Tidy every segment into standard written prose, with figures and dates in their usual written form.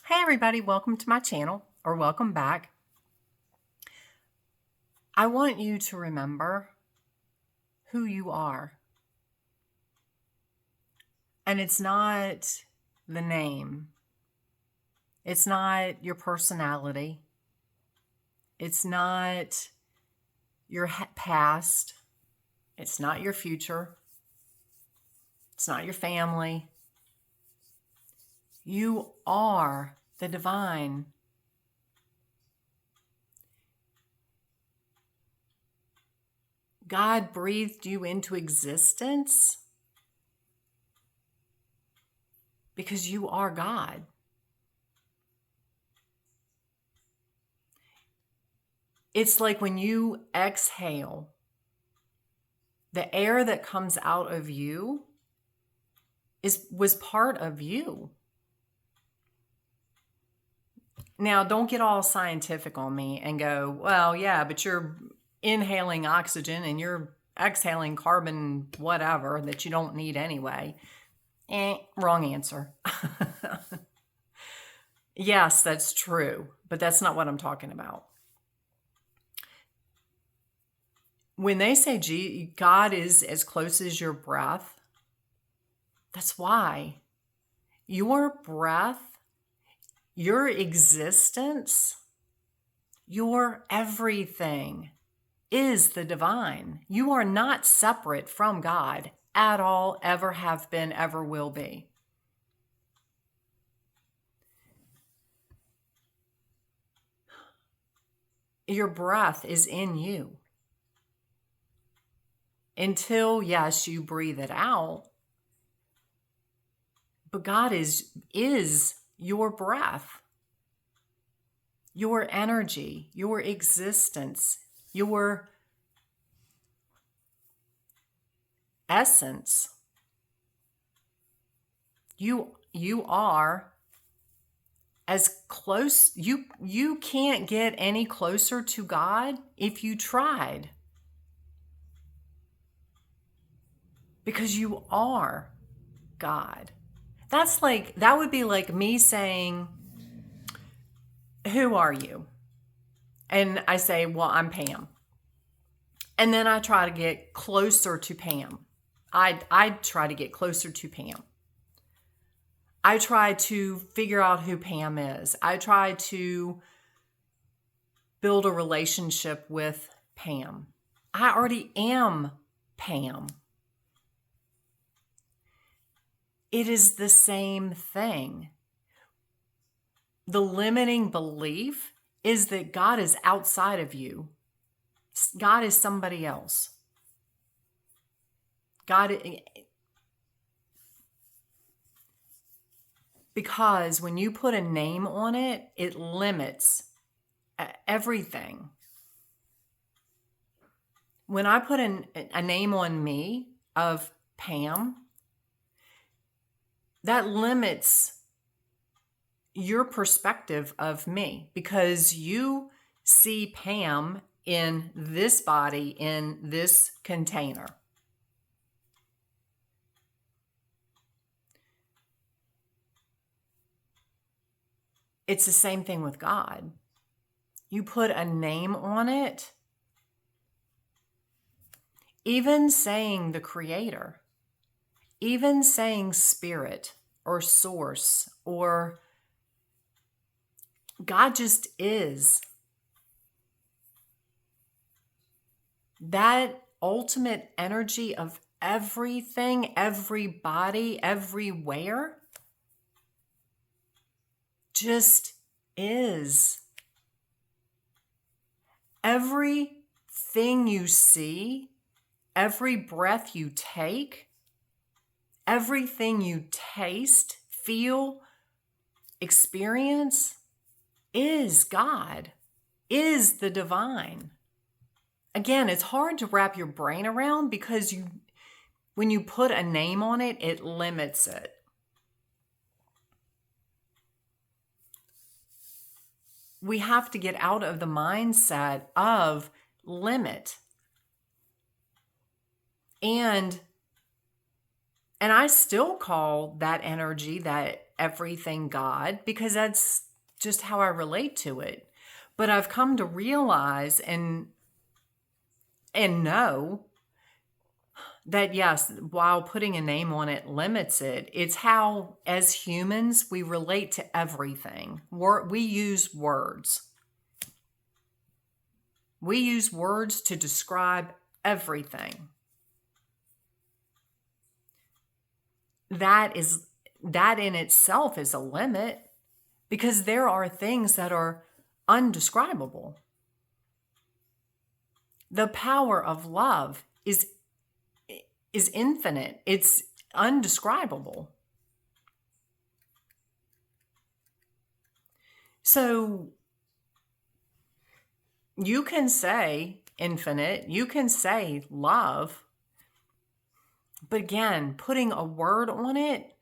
Hey everybody, welcome to my channel, or welcome back. I want you to remember who you are. And it's not the name. It's not your personality. It's not your past. It's not your future. It's not your family. You are the divine. God breathed you into existence because you are God. It's like when you exhale, the air that comes out of you was part of you. Now, don't get all scientific on me and go, well, yeah, but you're inhaling oxygen and you're exhaling carbon, whatever, that you don't need anyway. Wrong answer. Yes, that's true, but that's not what I'm talking about. When they say God is as close as your breath, that's why your breath, your existence, your everything is the divine. You are not separate from God at all, ever have been, ever will be. Your breath is in you. Until, yes, you breathe it out. But God is your breath, your energy, your existence, your essence. You are as close, you can't get any closer to God if you tried. Because you are God. That would be like me saying, who are you? And I say, well, I'm Pam. And then I try to get closer to Pam. I try to get closer to Pam. I try to figure out who Pam is. I try to build a relationship with Pam. I already am Pam. It is the same thing. The limiting belief is that God is outside of you. God is somebody else. Because when you put a name on it, it limits everything. When I put a name on me of Pam, that limits your perspective of me because you see Pam in this body, in this container. It's the same thing with God. You put a name on it, even saying the Creator, even saying Spirit or Source or God just is. That ultimate energy of everything, everybody, everywhere just is. Everything you see, every breath you take, everything you taste, feel, experience is God, is the divine. Again, it's hard to wrap your brain around because when you put a name on it, it limits it. We have to get out of the mindset of limit. And I still call that energy, that everything God because that's just how I relate to it. But I've come to realize and know that yes, while putting a name on it limits it, it's how as humans we relate to everything. We use words. We use words to describe everything. That in itself is a limit because there are things that are undescribable. The power of love is infinite. It's undescribable. So you can say infinite, you can say love, but again, putting a word on it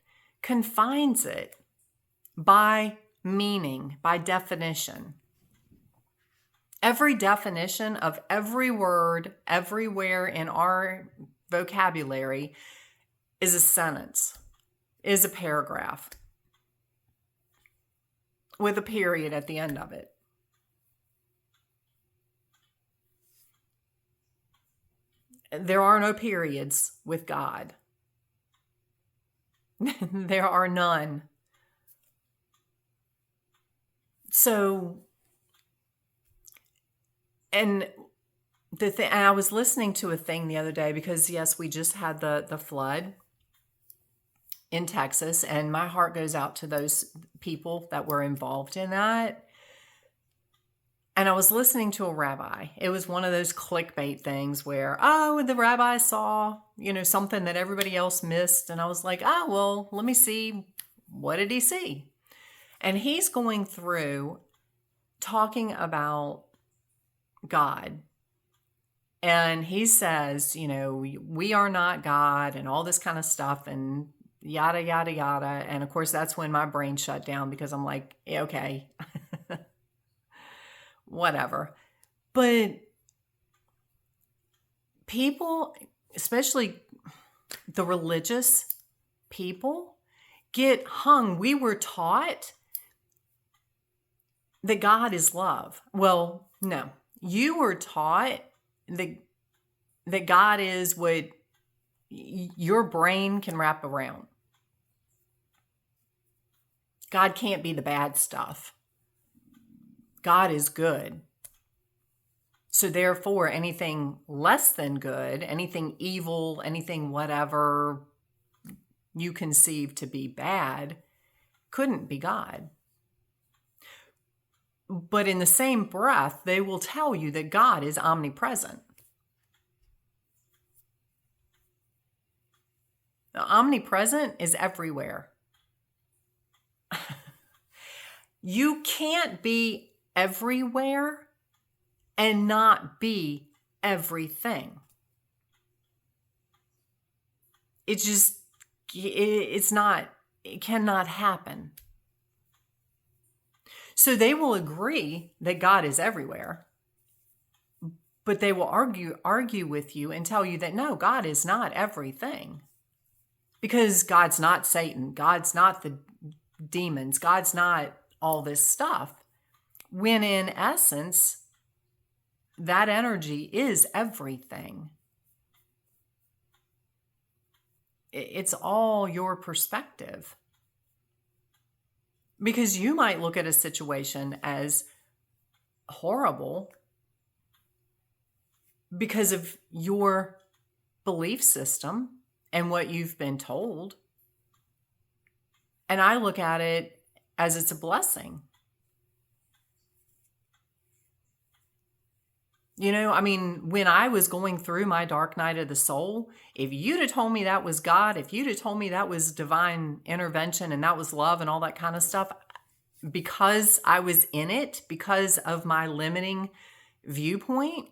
confines it by meaning, by definition. Every definition of every word everywhere in our vocabulary is a sentence, is a paragraph with a period at the end of it. There are no periods with God. There are none. So, and and I was listening to a thing the other day because yes, we just had the flood in Texas, and my heart goes out to those people that were involved in that. And I was listening to a rabbi. It was one of those clickbait things where, oh, the rabbi saw, something that everybody else missed. And I was like, oh, well, let me see. What did he see? And he's going through talking about God. And he says, we are not God and all this kind of stuff and yada, yada, yada. And of course, that's when my brain shut down because I'm like, yeah, okay, whatever. But people, especially the religious people, get hung. We were taught that God is love. Well, no, you were taught that God is what your brain can wrap around. God can't be the bad stuff. God is good. So therefore, anything less than good, anything evil, anything whatever you conceive to be bad, couldn't be God. But in the same breath, they will tell you that God is omnipresent. Now, omnipresent is everywhere. You can't be everywhere and not be everything. It cannot happen. So they will agree that God is everywhere, but they will argue with you and tell you that no, God is not everything. Because God's not Satan, God's not the demons, God's not all this stuff. When in essence, that energy is everything. It's all your perspective. Because you might look at a situation as horrible because of your belief system and what you've been told. And I look at it as it's a blessing. When I was going through my dark night of the soul, if you'd have told me that was God, if you'd have told me that was divine intervention and that was love and all that kind of stuff, because I was in it, because of my limiting viewpoint,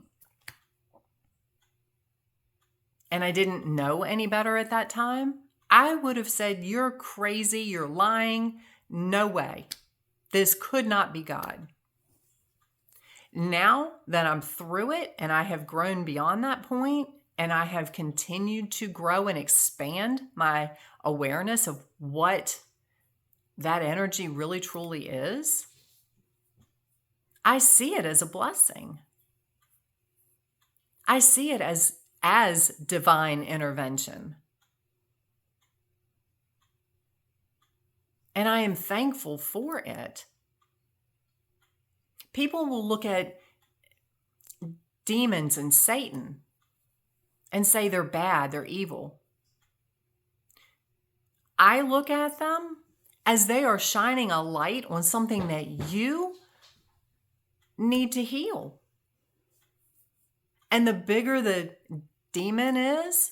and I didn't know any better at that time, I would have said, you're crazy, you're lying, no way. This could not be God. Now that I'm through it and I have grown beyond that point and I have continued to grow and expand my awareness of what that energy really truly is, I see it as a blessing. I see it as divine intervention. And I am thankful for it. People will look at demons and Satan and say they're bad, they're evil. I look at them as they are shining a light on something that you need to heal. And the bigger the demon is,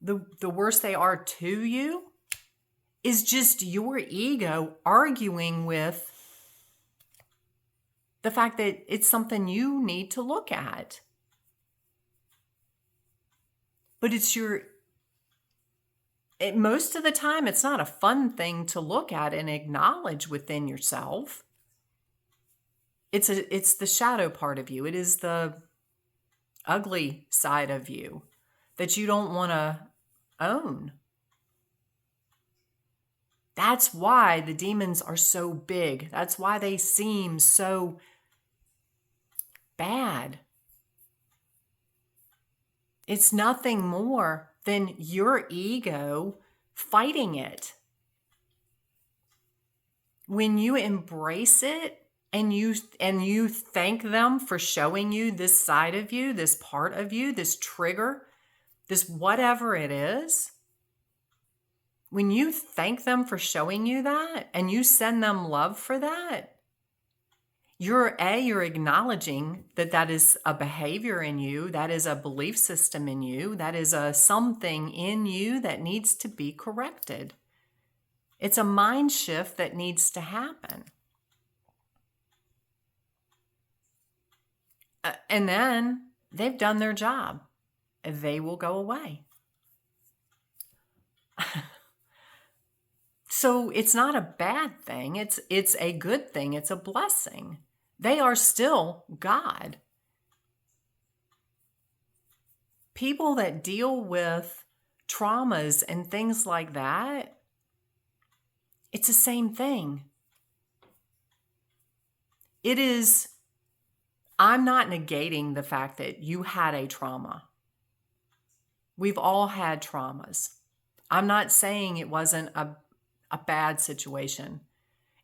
the worse they are to you, is just your ego arguing with the fact that it's something you need to look at. But most of the time, it's not a fun thing to look at and acknowledge within yourself. It's the shadow part of you. It is the ugly side of you that you don't want to own. That's why the demons are so big. That's why they seem so bad. It's nothing more than your ego fighting it. When you embrace it and you thank them for showing you this side of you, this part of you, this trigger, this whatever it is, when you thank them for showing you that and you send them love for that, you're acknowledging that is a behavior in you, that is a belief system in you, that is a something in you that needs to be corrected. It's a mind shift that needs to happen. And then they've done their job. They will go away. So it's not a bad thing. It's a good thing. It's a blessing. They are still God. People that deal with traumas and things like that, it's the same thing. I'm not negating the fact that you had a trauma. We've all had traumas. I'm not saying it wasn't a bad situation.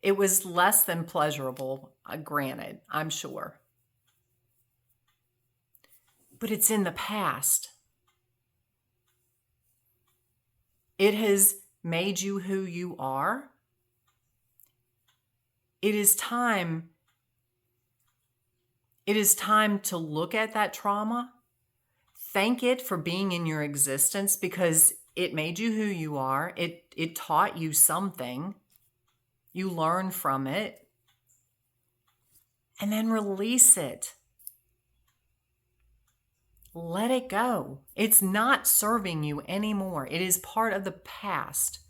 It was less than pleasurable, granted, I'm sure. But it's in the past. It has made you who you are. It is time to look at that trauma, thank it for being in your existence because it made you who you are. It taught you something. You learn from it. And then release it. Let it go. It's not serving you anymore. It is part of the past.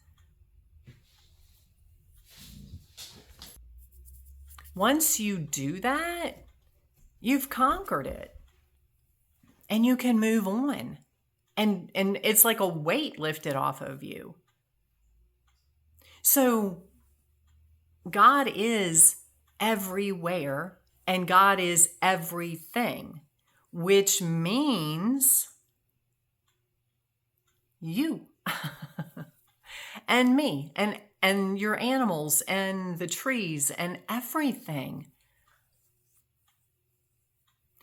Once you do that, you've conquered it. And you can move on. And it's like a weight lifted off of you. So God is everywhere and God is everything, which means you and me and your animals and the trees and everything.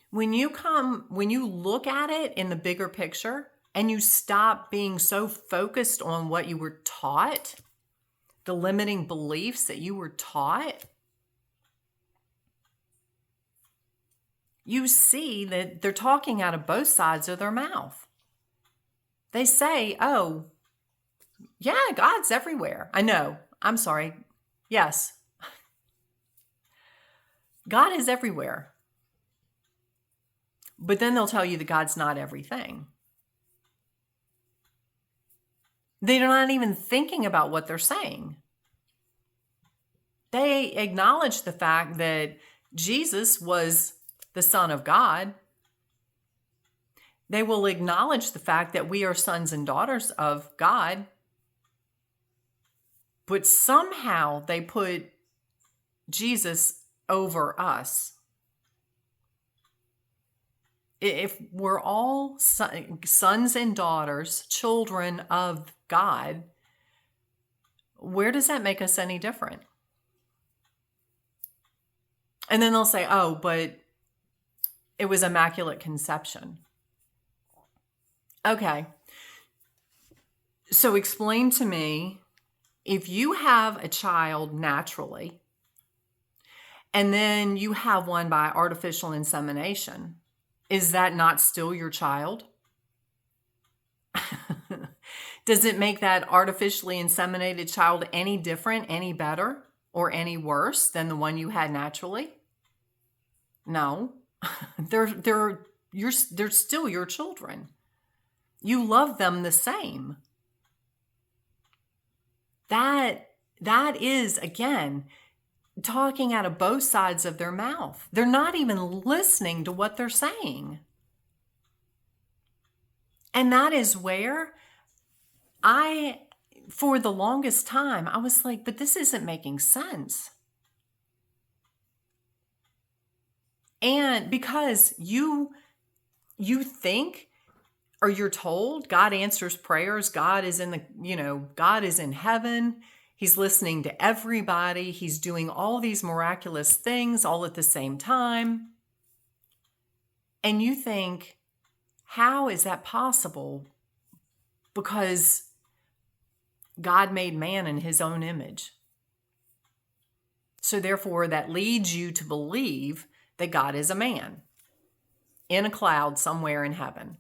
When you look at it in the bigger picture and you stop being so focused on what you were taught, the limiting beliefs that you were taught, you see that they're talking out of both sides of their mouth. They say, oh, yeah, God's everywhere. I know. I'm sorry. Yes. God is everywhere. But then they'll tell you that God's not everything. They're not even thinking about what they're saying. They acknowledge the fact that Jesus was the Son of God. They will acknowledge the fact that we are sons and daughters of God. But somehow they put Jesus over us. If we're all sons and daughters, children of God, where does that make us any different? And then they'll say, oh, but it was Immaculate Conception. Okay. So explain to me, if you have a child naturally, and then you have one by artificial insemination, is that not still your child? Does it make that artificially inseminated child any different, any better, or any worse than the one you had naturally? No. They're still your children. You love them the same. That is, again, talking out of both sides of their mouth. They're not even listening to what they're saying. And that is where for the longest time, I was like, but this isn't making sense. And because you think, or you're told God answers prayers, God is God is in heaven. He's listening to everybody. He's doing all these miraculous things all at the same time. And you think, how is that possible? Because God made man in his own image. So therefore, that leads you to believe that God is a man in a cloud somewhere in heaven.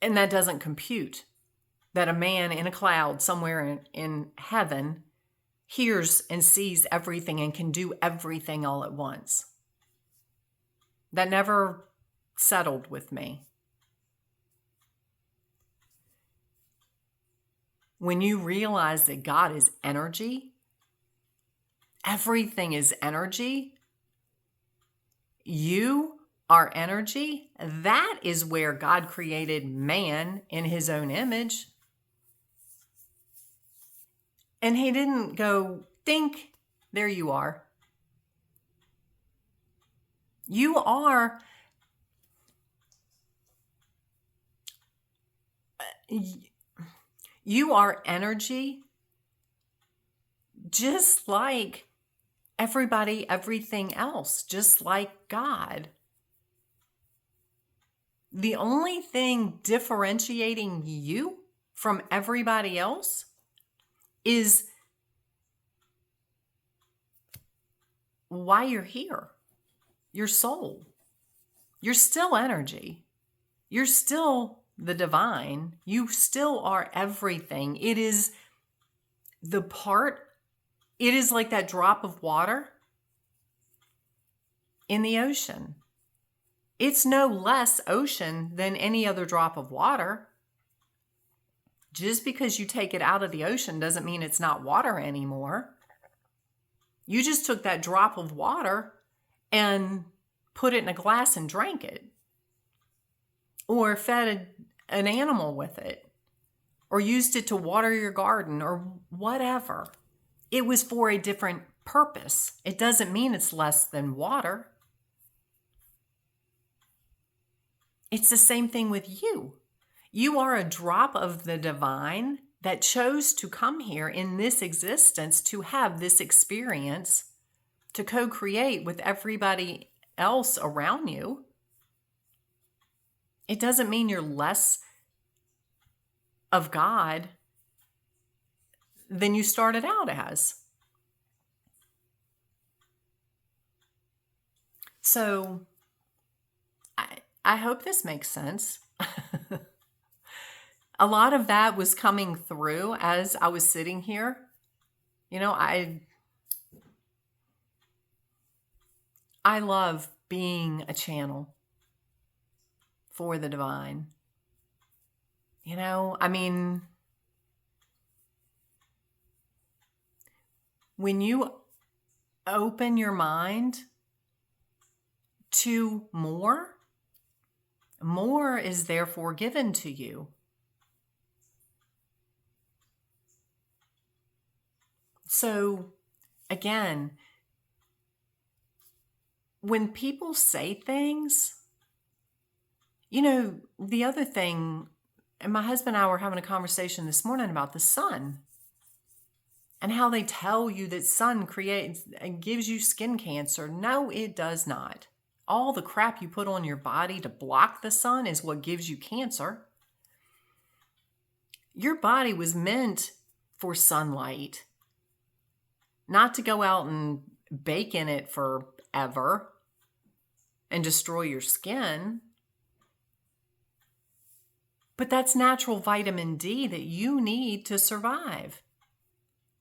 And that doesn't compute, that a man in a cloud somewhere in heaven hears and sees everything and can do everything all at once. That never settled with me. When you realize that God is energy, everything is energy, you are energy, that is where God created man in his own image. And he didn't go, think, there you are. You are energy, just like everybody, everything else, just like God. The only thing differentiating you from everybody else is why you're here. Your soul. You're still energy. You're still the divine. You still are everything. It is like that drop of water in the ocean. It's no less ocean than any other drop of water. Just because you take it out of the ocean doesn't mean it's not water anymore. You just took that drop of water and put it in a glass and drank it. Or fed an animal with it. Or used it to water your garden or whatever. It was for a different purpose. It doesn't mean it's less than water. It's the same thing with you. You are a drop of the divine that chose to come here in this existence to have this experience, to co-create with everybody else around you. It doesn't mean you're less of God than you started out as. So I hope this makes sense. A lot of that was coming through as I was sitting here. I love being a channel for the divine. When you open your mind to more is therefore given to you. So again, when people say things, the other thing, and my husband and I were having a conversation this morning about the sun and how they tell you that sun creates and gives you skin cancer. No, it does not. All the crap you put on your body to block the sun is what gives you cancer. Your body was meant for sunlight, not to go out and bake in it forever and destroy your skin. But that's natural vitamin D that you need to survive.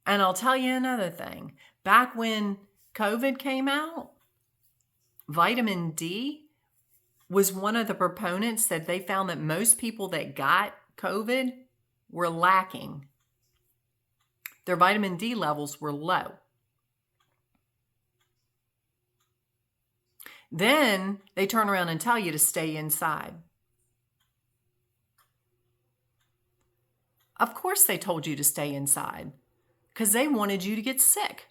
And I'll tell you another thing. Back when COVID came out, vitamin D was one of the proponents that they found that most people that got COVID were lacking. Their vitamin D levels were low. Then they turn around and tell you to stay inside. Of course they told you to stay inside because they wanted you to get sick.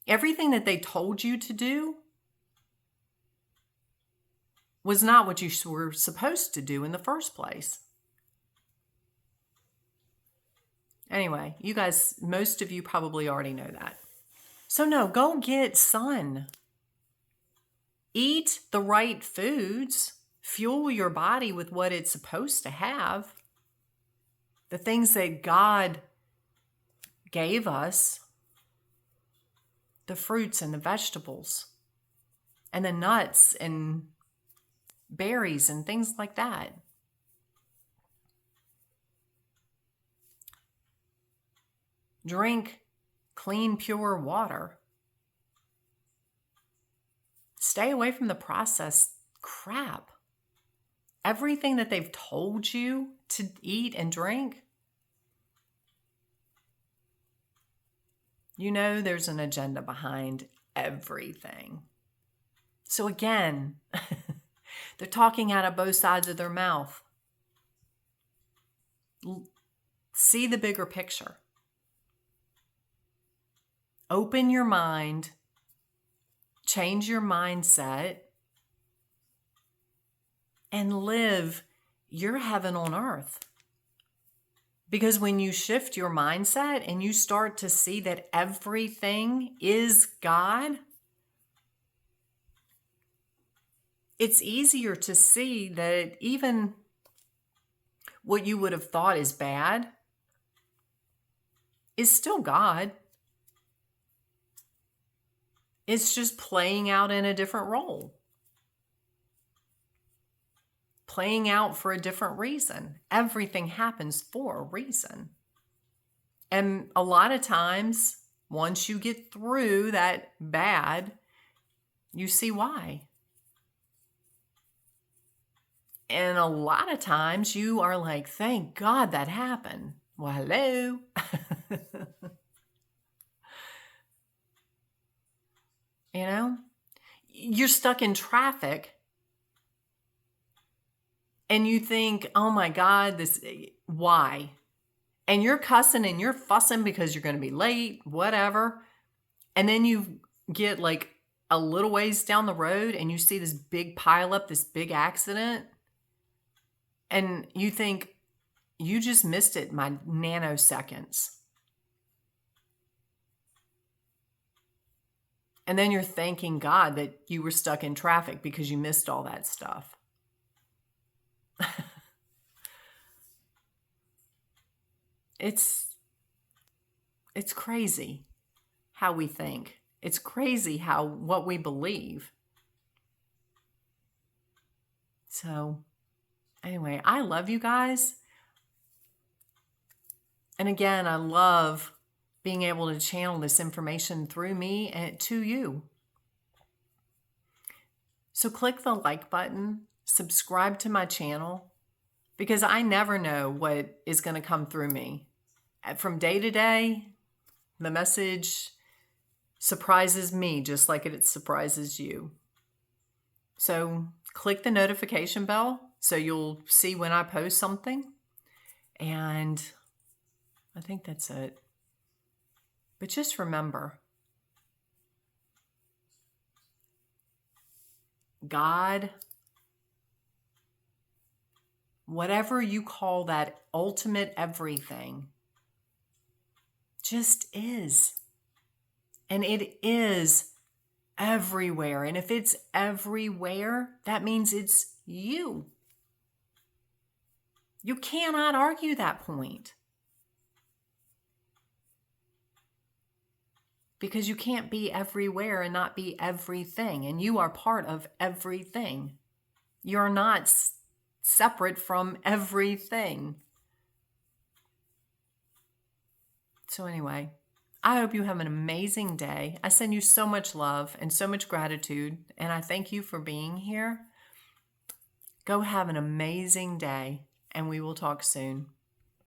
Everything that they told you to do was not what you were supposed to do in the first place. Anyway, you guys, most of you probably already know that. So no, go get sun. Eat the right foods. Fuel your body with what it's supposed to have. The things that God gave us. The fruits and the vegetables. And the nuts and berries and things like that. Drink clean, pure water. Stay away from the processed crap. Everything that they've told you to eat and drink, there's an agenda behind everything. So again, they're talking out of both sides of their mouth. See the bigger picture. Open your mind, change your mindset, and live your heaven on earth. Because when you shift your mindset and you start to see that everything is God, it's easier to see that even what you would have thought is bad is still God. It's just playing out in a different role. Playing out for a different reason. Everything happens for a reason. And a lot of times, once you get through that bad, you see why. And a lot of times you are like, thank God that happened. Well, hello. You're stuck in traffic and you think, oh my God, why? And you're cussing and you're fussing because you're going to be late, whatever. And then you get like a little ways down the road and you see this big pileup, this big accident. And you think, you just missed it by nanoseconds. And then you're thanking God that you were stuck in traffic because you missed all that stuff. It's crazy how we think. It's crazy what we believe. So anyway, I love you guys. And again, I love being able to channel this information through me and to you. So click the like button, subscribe to my channel, because I never know what is going to come through me. From day to day, the message surprises me just like it surprises you. So click the notification bell so you'll see when I post something. And I think that's it. But just remember, God, whatever you call that ultimate everything, just is. And it is everywhere. And if it's everywhere, that means it's you. You cannot argue that point. Because you can't be everywhere and not be everything. And you are part of everything. You're not separate from everything. So anyway, I hope you have an amazing day. I send you so much love and so much gratitude, and I thank you for being here. Go have an amazing day, and we will talk soon.